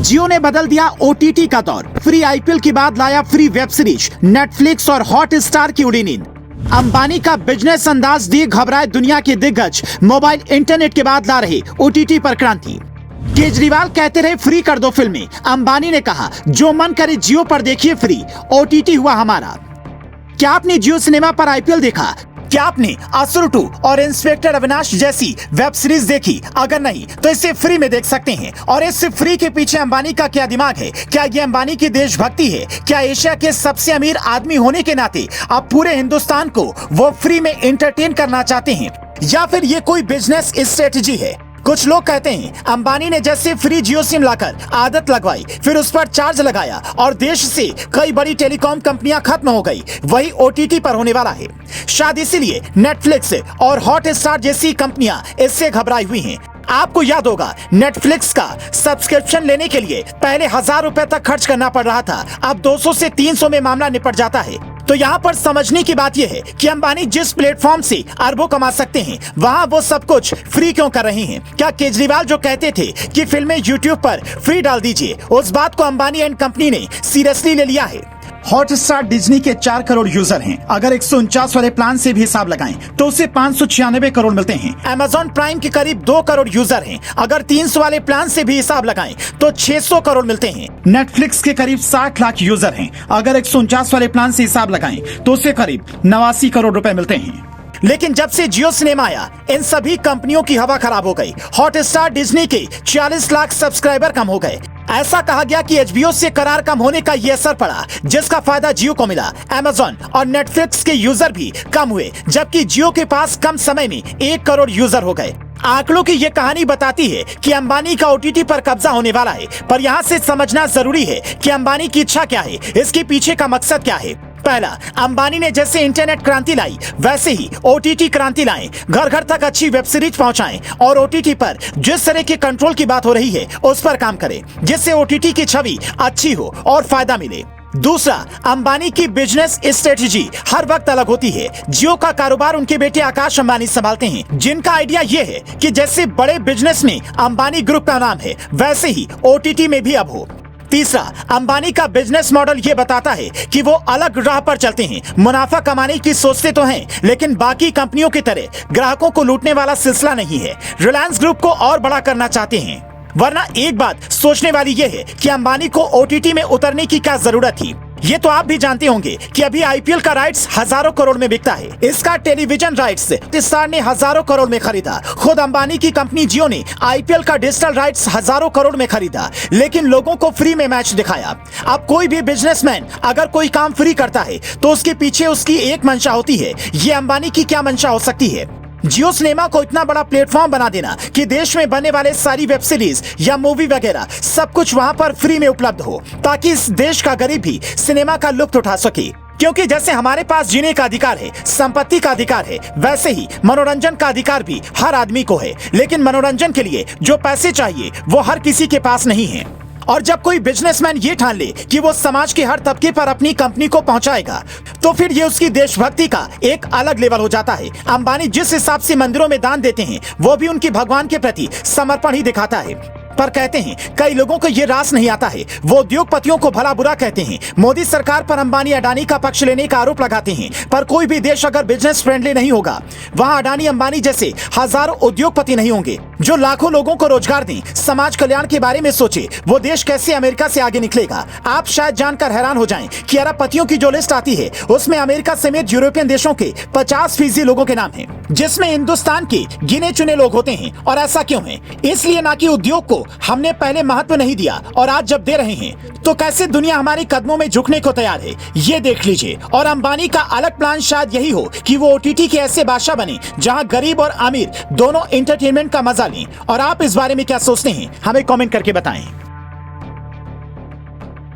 जियो ने बदल दिया ओटीटी का दौर। फ्री आईपीएल के बाद लाया फ्री वेब सीरीज, नेटफ्लिक्स और हॉटस्टार की उड़ी नींद। अंबानी का बिजनेस अंदाज दिए घबराए दुनिया के दिग्गज, मोबाइल इंटरनेट के बाद ला रहे ओटीटी पर क्रांति। केजरीवाल कहते रहे फ्री कर दो फिल्में, अंबानी ने कहा जो मन करे जियो पर देखिए फ्री, ओटीटी हुआ हमारा। क्या आपने जियो सिनेमा पर आईपीएल देखा? क्या आपने असुर 2 और इंस्पेक्टर अविनाश जैसी वेब सीरीज देखी? अगर नहीं तो इसे फ्री में देख सकते हैं। और इस फ्री के पीछे अंबानी का क्या दिमाग है? क्या ये अंबानी की देशभक्ति है? क्या एशिया के सबसे अमीर आदमी होने के नाते अब पूरे हिंदुस्तान को वो फ्री में एंटरटेन करना चाहते हैं, या फिर ये कोई बिजनेस स्ट्रेटजी है? कुछ लोग कहते हैं अंबानी ने जैसे फ्री जियो सिम लाकर आदत लगवाई, फिर उस पर चार्ज लगाया और देश से कई बड़ी टेलीकॉम कंपनियां खत्म हो गई, वही ओटीटी पर होने वाला है। शायद इसीलिए नेटफ्लिक्स और हॉटस्टार जैसी कंपनियां इससे घबराई हुई हैं। आपको याद होगा नेटफ्लिक्स का सब्सक्रिप्शन लेने के लिए पहले 1000 रुपए तक खर्च करना पड़ रहा था, अब 200 से 300 में मामला निपट जाता है। तो यहाँ पर समझने की बात यह है कि अंबानी जिस प्लेटफॉर्म से अरबों कमा सकते हैं, वहाँ वो सब कुछ फ्री क्यों कर रहे हैं? क्या केजरीवाल जो कहते थे कि फिल्में यूट्यूब पर फ्री डाल दीजिए, उस बात को अंबानी एंड कंपनी ने सीरियसली ले लिया है? हॉटस्टार डिज्नी के 4 करोड़ यूजर हैं। अगर 149 वाले प्लान से भी हिसाब लगाएं तो उसे 596 करोड़ मिलते हैं। अमेजॉन प्राइम के करीब 2 करोड़ यूजर हैं। अगर 300 वाले प्लान से भी हिसाब लगाएं तो 600 करोड़ मिलते हैं। नेटफ्लिक्स के करीब 60 लाख यूजर हैं। अगर 149 वाले प्लान से हिसाब लगाएं तो उसे करीब 89 करोड़ रुपए मिलते हैं। लेकिन जब से जियो सिनेमा आया, इन सभी कंपनियों की हवा खराब हो गई। हॉटस्टार डिज्नी के 40 लाख सब्सक्राइबर कम हो गए। ऐसा कहा गया कि एचबीओ से करार कम होने का ये असर पड़ा, जिसका फायदा जियो को मिला। अमेजॉन और नेटफ्लिक्स के यूजर भी कम हुए, जबकि जियो के पास कम समय में 1 करोड़ यूजर हो गए। आंकड़ों की ये कहानी बताती है कि अंबानी का ओटीटी पर कब्जा होने वाला है। पर यहाँ से समझना जरूरी है कि अंबानी की इच्छा क्या है, इसके पीछे का मकसद क्या है। पहला, अंबानी ने जैसे इंटरनेट क्रांति लाई, वैसे ही ओटीटी क्रांति लाएं। घर घर तक अच्छी वेब सीरीज पहुंचाएं और ओटीटी पर जिस तरह के कंट्रोल की बात हो रही है उस पर काम करें, जिससे ओटीटी की छवि अच्छी हो और फायदा मिले। दूसरा, अंबानी की बिजनेस स्ट्रेटजी हर वक्त अलग होती है। जियो का कारोबार उनके बेटे आकाश अंबानी संभालते हैं, जिनका आइडिया ये है कि जैसे बड़े बिजनेस में अंबानी ग्रुप का नाम है, वैसे ही ओटीटी में भी अब हो। तीसरा, अंबानी का बिजनेस मॉडल ये बताता है कि वो अलग राह पर चलते हैं। मुनाफा कमाने की सोचते तो हैं, लेकिन बाकी कंपनियों की तरह ग्राहकों को लूटने वाला सिलसिला नहीं है। रिलायंस ग्रुप को और बड़ा करना चाहते हैं। वरना एक बात सोचने वाली ये है कि अंबानी को ओटीटी में उतरने की क्या जरूरत थी। ये तो आप भी जानते होंगे कि अभी आईपीएल का राइट्स हजारों करोड़ में बिकता है। इसका टेलीविजन राइट्स हॉटस्टार ने हजारों करोड़ में खरीदा। खुद अंबानी की कंपनी जियो ने आईपीएल का डिजिटल राइट्स हजारों करोड़ में खरीदा, लेकिन लोगों को फ्री में मैच दिखाया। अब कोई भी बिजनेसमैन अगर कोई काम फ्री करता है तो उसके पीछे उसकी एक मंशा होती है। ये अंबानी की क्या मंशा हो सकती है? जियो सिनेमा को इतना बड़ा प्लेटफॉर्म बना देना कि देश में बनने वाले सारी वेब सीरीज या मूवी वगैरह सब कुछ वहां पर फ्री में उपलब्ध हो, ताकि इस देश का गरीब भी सिनेमा का लुत्फ उठा सके। क्योंकि जैसे हमारे पास जीने का अधिकार है, संपत्ति का अधिकार है, वैसे ही मनोरंजन का अधिकार भी हर आदमी को है। लेकिन मनोरंजन के लिए जो पैसे चाहिए वो हर किसी के पास नहीं है। और जब कोई बिजनेसमैन ये ठान ले कि वो समाज के हर तबके पर अपनी कंपनी को पहुंचाएगा, तो फिर ये उसकी देशभक्ति का एक अलग लेवल हो जाता है। अंबानी जिस हिसाब से मंदिरों में दान देते हैं, वो भी उनके भगवान के प्रति समर्पण ही दिखाता है। पर कहते हैं कई लोगों को ये रास नहीं आता है, वो उद्योगपतियों को भला बुरा कहते हैं। मोदी सरकार पर अंबानी अडानी का पक्ष लेने का आरोप लगाते हैं। पर कोई भी देश अगर बिजनेस फ्रेंडली नहीं होगा, वहाँ अडानी अंबानी जैसे हजारों उद्योगपति नहीं होंगे जो लाखों लोगों को रोजगार दें, समाज कल्याण के बारे में सोचे। वो देश कैसे अमेरिका से आगे निकलेगा? आप शायद जानकर हैरान हो जाएं कि अरबपतियों की जो लिस्ट आती है उसमें अमेरिका समेत यूरोपियन देशों के 50% लोगों के नाम है, जिसमें हिंदुस्तान के गिने चुने लोग होते हैं। और ऐसा क्यों है? इसलिए ना कि उद्योग को हमने पहले महत्व नहीं दिया और आज जब दे रहे हैं तो कैसे दुनिया हमारे कदमों में झुकने को तैयार है, ये देख लीजिए। और अंबानी का अलग प्लान शायद यही हो कि वो ओटीटी के ऐसे बादशाह बने जहां गरीब और अमीर दोनों एंटरटेनमेंट का मजा लें। और आप इस बारे में क्या सोचते हैं, हमें कमेंट करके बताएं।